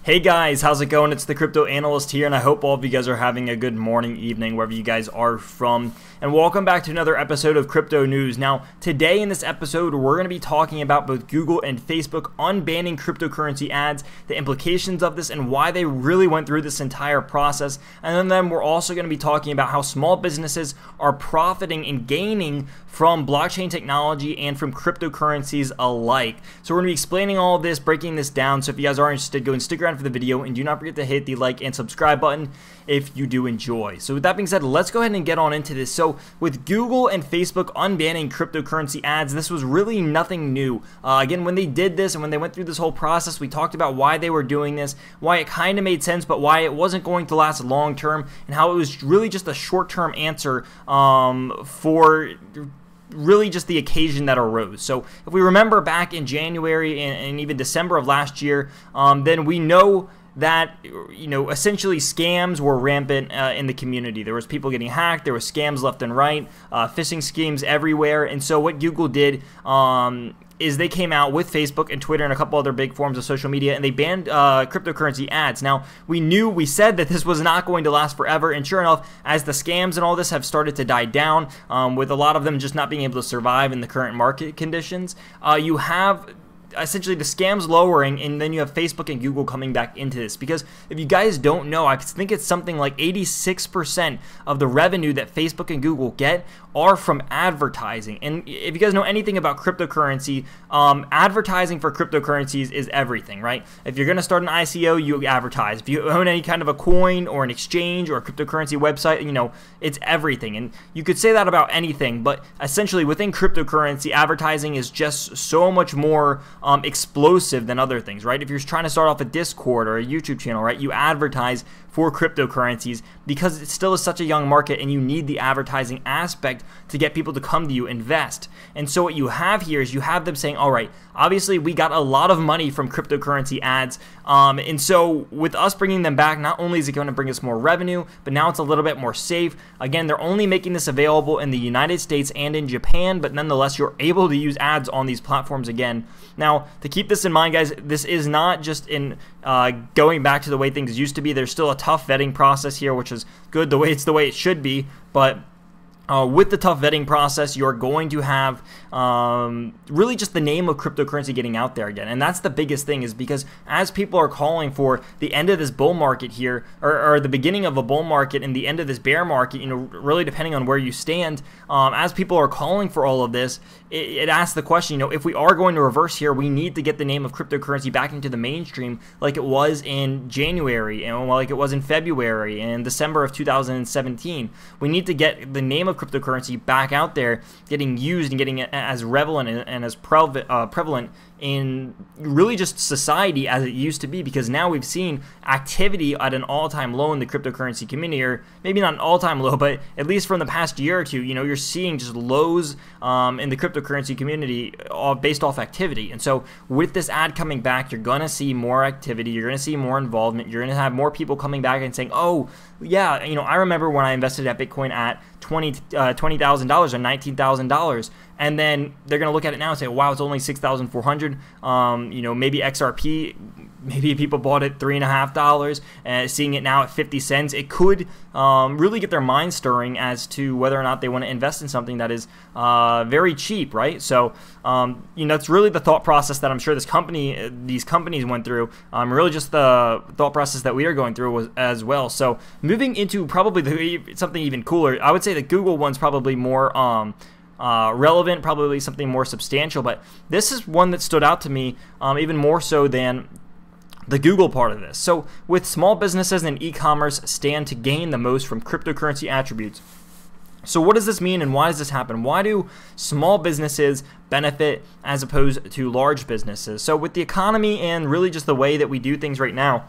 Hey guys, how's it going? It's the Crypto Analyst here, and I hope all of you guys are having a good morning, evening, wherever you guys are from. And welcome back to another episode of Crypto News. Now, today in this episode, we're going to be talking about both Google and Facebook unbanning cryptocurrency ads, the implications of this, and why they really went through this entire process. And then we're also going to be talking about how small businesses are profiting and gaining from blockchain technology and from cryptocurrencies alike. So we're going to be explaining all of this, breaking this down. So if you guys are interested, go and stick around for the video, and do not forget to hit the like and subscribe button if you do enjoy. So with that being said, let's go ahead and get on into this. So with Google and Facebook unbanning cryptocurrency ads, this was really nothing new. Again, when they did this and when they went through this whole process, we talked about why they were doing this, why it kind of made sense, but why it wasn't going to last long term, and how it was really just a short-term answer for really just the occasion that arose. So if we remember back in January and even December of last year, then we know that, essentially scams were rampant in the community. There was people getting hacked, there was scams left and right, phishing schemes everywhere. And so what Google did is they came out with Facebook and Twitter and a couple other big forms of social media, and they banned cryptocurrency ads. Now, we said that this was not going to last forever, and sure enough, as the scams and all this have started to die down, with a lot of them just not being able to survive in the current market conditions, you have essentially the scams lowering, and then you have Facebook and Google coming back into this. Because if you guys don't know, I think it's something like 86% of the revenue that Facebook and Google get are from advertising. And if you guys know anything about cryptocurrency, advertising for cryptocurrencies is everything, right? If you're going to start an ICO, you advertise. If you own any kind of a coin or an exchange or a cryptocurrency website, it's everything. And you could say that about anything, but essentially within cryptocurrency, advertising is just so much more explosive than other things, right? If you're trying to start off a Discord or a YouTube channel, right, you advertise for cryptocurrencies because it still is such a young market, and you need the advertising aspect to get people to come to you, invest. And so what you have here is you have them saying, all right, obviously we got a lot of money from cryptocurrency ads, and so with us bringing them back, not only is it going to bring us more revenue, but now it's a little bit more safe. Again, they're only making this available in the United States and in Japan, but nonetheless, you're able to use ads on these platforms again. Now, to keep this in mind, guys, this is not just in going back to the way things used to be. There's still a tough vetting process here, which is good. It's the way it should be, but with the tough vetting process, you're going to have really just the name of cryptocurrency getting out there again. And that's the biggest thing, is because as people are calling for the end of this bull market here, or the beginning of a bull market and the end of this bear market, really depending on where you stand, as people are calling for all of this, it asks the question, if we are going to reverse here, we need to get the name of cryptocurrency back into the mainstream like it was in January, and like it was in February and December of 2017. We need to get the name of cryptocurrency back out there, getting used and getting as relevant and as prevalent in really just society as it used to be, because now we've seen activity at an all-time low in the cryptocurrency community, or maybe not an all-time low, but at least from the past year or two, you're seeing just lows in the cryptocurrency community based off activity. And so with this ad coming back, you're going to see more activity, you're going to see more involvement, you're going to have more people coming back and saying, oh, yeah, I remember when I invested at Bitcoin at $20,000 or $19,000, and then they're going to look at it now and say, wow, it's only 6,400. Maybe XRP, maybe people bought it $3.50, seeing it now at 50 cents. It could really get their mind stirring as to whether or not they want to invest in something that is very cheap, right? So, it's really the thought process that I'm sure these companies went through. Really just the thought process that we are going through as well. So moving into probably something even cooler, I would say the Google one's probably more relevant, probably something more substantial, but this is one that stood out to me even more so than the Google part of this. So with small businesses and e-commerce stand to gain the most from cryptocurrency attributes. So what does this mean, and why does this happen? Why do small businesses benefit as opposed to large businesses? So with the economy and really just the way that we do things right now,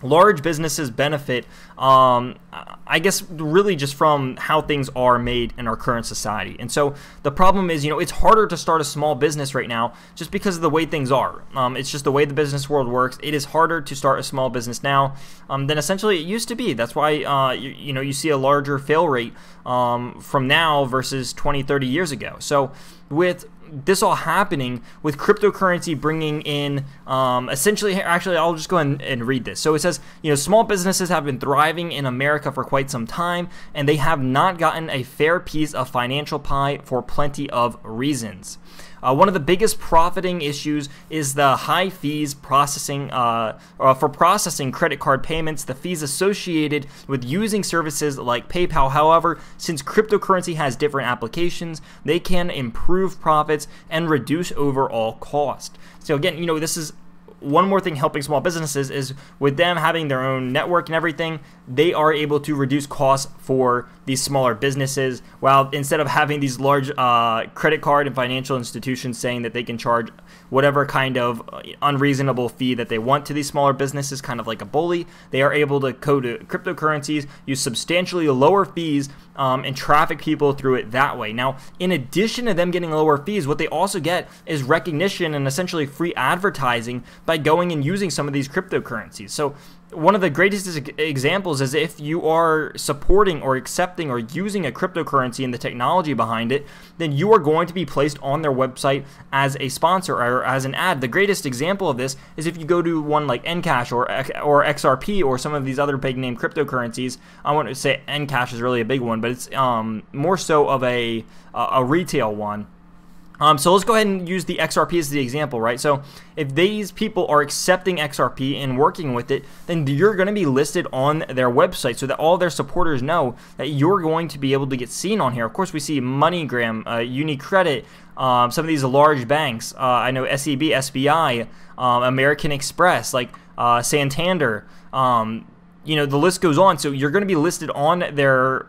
large businesses benefit, I guess, really just from how things are made in our current society. And so the problem is, it's harder to start a small business right now just because of the way things are. It's just the way the business world works. It is harder to start a small business now than essentially it used to be. That's why, you see a larger fail rate from now versus 20, 30 years ago. So with this all happening with cryptocurrency bringing in essentially, actually, I'll just go ahead and read this. So it says, small businesses have been thriving in America for quite some time, and they have not gotten a fair piece of financial pie for plenty of reasons. One of the biggest profiting issues is the high fees for processing credit card payments, the fees associated with using services like PayPal. However, since cryptocurrency has different applications, they can improve profits and reduce overall cost. So again, this is one more thing helping small businesses is with them having their own network and everything, they are able to reduce costs for these smaller businesses, while instead of having these large credit card and financial institutions saying that they can charge whatever kind of unreasonable fee that they want to these smaller businesses, kind of like a bully, they are able to go to cryptocurrencies, use substantially lower fees, and traffic people through it that way. Now, in addition to them getting lower fees, what they also get is recognition and essentially free advertising by going and using some of these cryptocurrencies. So one of the greatest examples is if you are supporting or accepting or using a cryptocurrency and the technology behind it, then you are going to be placed on their website as a sponsor or as an ad. The greatest example of this is if you go to one like Encash or XRP or some of these other big name cryptocurrencies. I want to say Encash is really a big one, but it's more so of a retail one. So let's go ahead and use the XRP as the example, right? So if these people are accepting XRP and working with it, then you're going to be listed on their website so that all their supporters know that you're going to be able to get seen on here. Of course, we see MoneyGram, UniCredit, some of these large banks. I know SEB, SBI, American Express, like Santander. The list goes on. So you're going to be listed on their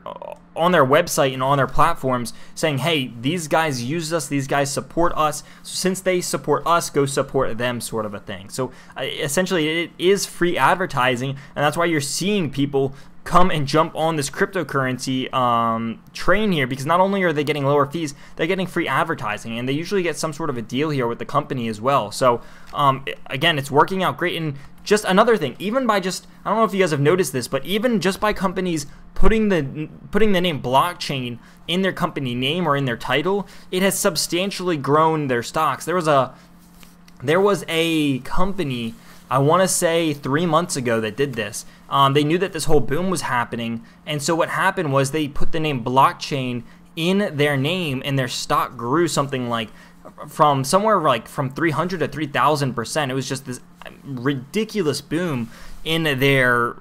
website and on their platforms saying, hey, these guys use us, these guys support us, so since they support us, go support them, sort of a thing. So essentially it is free advertising, and that's why you're seeing people come and jump on this cryptocurrency train here, because not only are they getting lower fees, they're getting free advertising, and they usually get some sort of a deal here with the company as well. So again, it's working out great. And just another thing, even by just, I don't know if you guys have noticed this, but even just by companies putting the name blockchain in their company name or in their title, it has substantially grown their stocks. There was a company, I want to say 3 months ago, that did this. They knew that this whole boom was happening, and so what happened was they put the name blockchain in their name, and their stock grew something like from somewhere like from 300 to 3,000%. It was just this ridiculous boom in their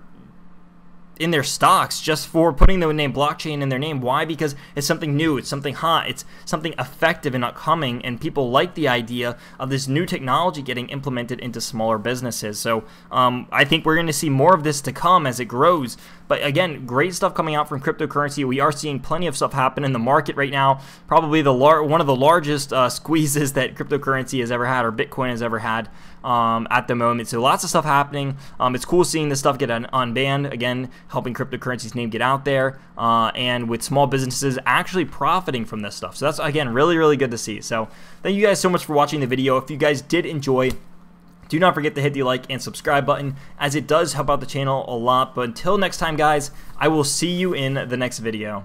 stocks just for putting the name blockchain in their name. Why? Because it's something new, it's something hot, it's something effective and upcoming, and people like the idea of this new technology getting implemented into smaller businesses. So I think we're going to see more of this to come as it grows. But again, great stuff coming out from cryptocurrency. We are seeing plenty of stuff happen in the market right now. Probably one of the largest squeezes that cryptocurrency has ever had, or Bitcoin has ever had at the moment. So lots of stuff happening. It's cool seeing this stuff get unbanned, again, helping cryptocurrency's name get out there, and with small businesses actually profiting from this stuff. So that's, again, really, really good to see. So thank you guys so much for watching the video. If you guys did enjoy, do not forget to hit the like and subscribe button, as it does help out the channel a lot. But until next time, guys, I will see you in the next video.